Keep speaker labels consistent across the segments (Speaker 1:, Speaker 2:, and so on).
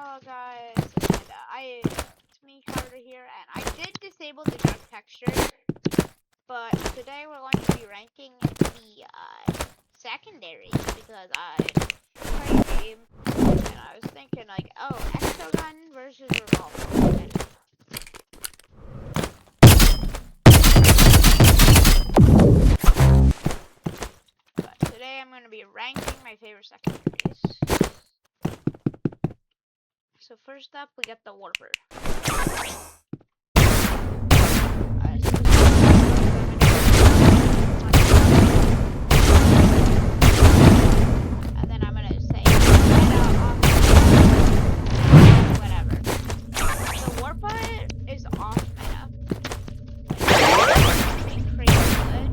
Speaker 1: Hello guys, and it's me Carter here, and I did disable the dark texture, but today we're going to be ranking the secondaries because I played a game and I was thinking like, oh, exogun versus revolver. But today I'm going to be ranking my favorite secondaries. So first up, we got the warper. And then I'm gonna say whatever. The warper is off meta. It's pretty crazy good.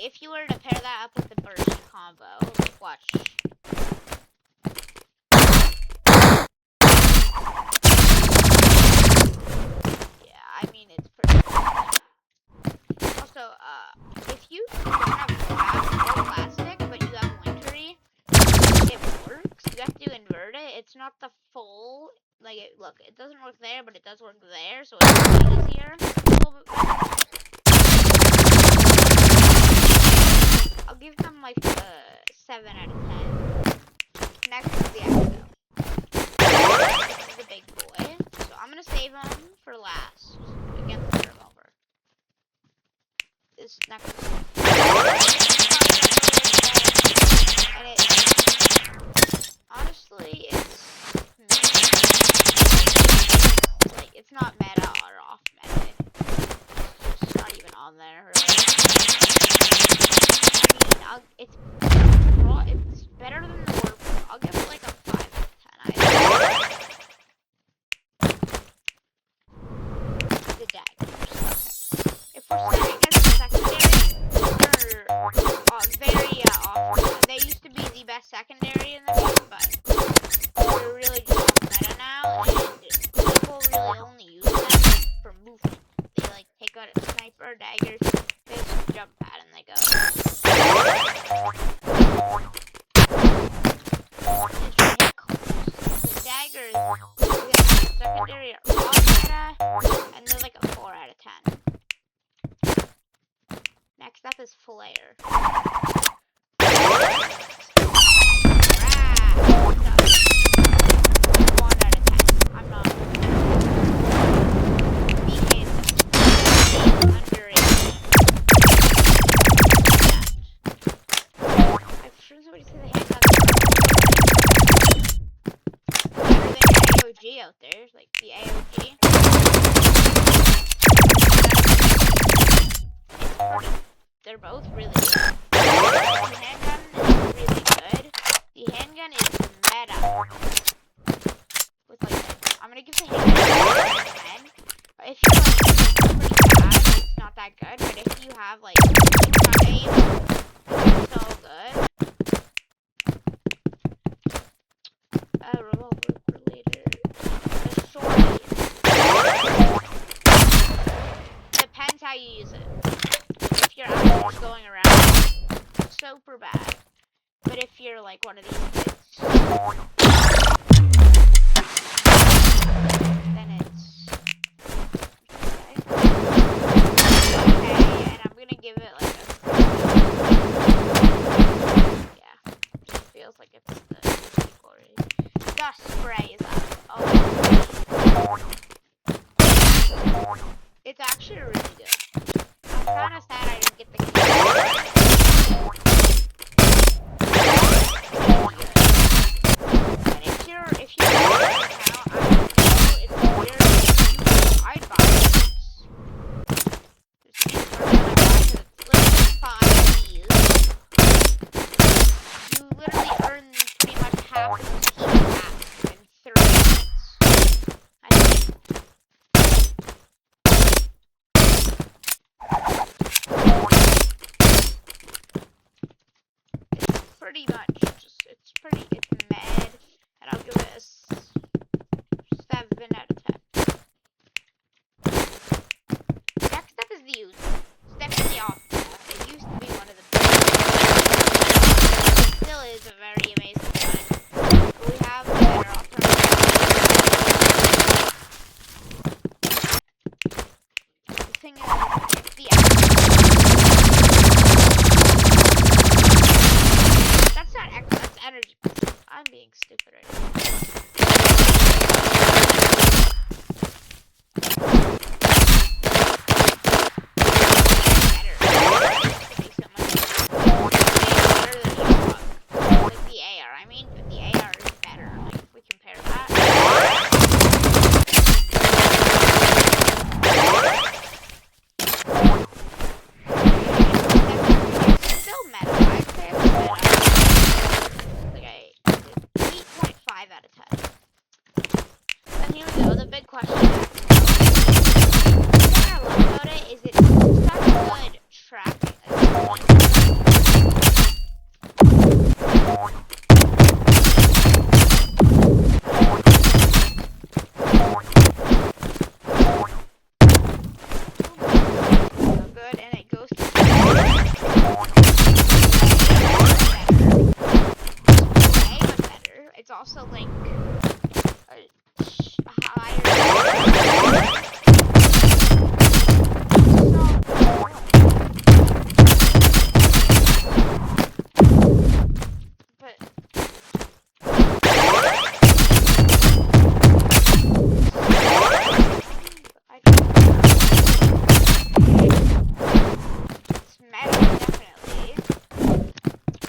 Speaker 1: If you were to pair that up with the burst combo, watch. Yeah, I mean it's pretty cool. Also, if you don't have plastic, but you have wintry, it works. You have to invert it. It's not the full, like, look, it doesn't work there, but it does work there, so it's easier. A little bit better. I'll give them like a 7 out of 10. Next is the exo. This is the big boy. So I'm gonna save him for last against the revolver. This next one. And honestly, it's not meta or off meta. It's not even on there, really. It's better than the warper. I'll give it like a 5 out of 10. The daggers. Okay. If we're starting against the secondary, they're very off. They used to be the best secondary in the game, but they're really just off meta now, and people really only use them for movement. They like take out a sniper, daggers, they just jump pad and they go. The daggers, the secondary are off meta, and they're like a 4 out of 10. Next up is flare. Out there, like the AOG. They're both really good. The handgun is really good. The handgun is meta. With like, I'm gonna give the handgun a 10. But if you're like pretty bad, it's not that good. But if you have like aim, it's so good. Revolver. Depends how you use it. If you're actually just going around, it's super bad. But if you're like one of these kids, then it's okay. And I'm gonna give it like a, yeah, it feels like it's the category. Dust spray is up. Oh. pretty much just, it's mad, and I'll give it a 7 out of 10. Next up is the use. It's definitely off. It used to be one of the best. It still is a very amazing gun. But we have a better alternative. The thing is, it's the that's not X, that's energy. I'm being stupid right now. Question. The thing I love about it is it's such good tracking. So good, and it goes to way better. It's also like higher.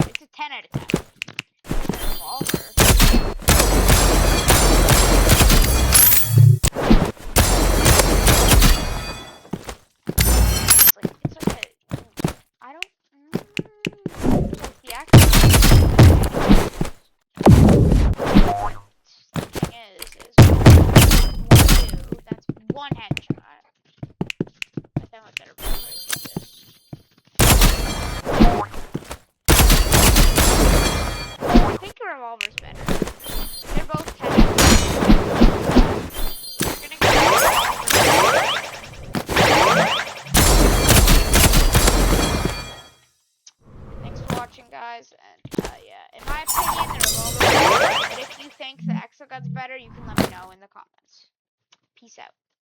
Speaker 1: It's a 10 out of 10. It's a revolver. One headshot. But then what better is this? I think a revolver's better. They're both 10. We're gonna go. Thanks for watching, guys. And yeah, in my opinion, the revolver's better. But if you think the exogun's better, you can let me know in the comments. Peace out.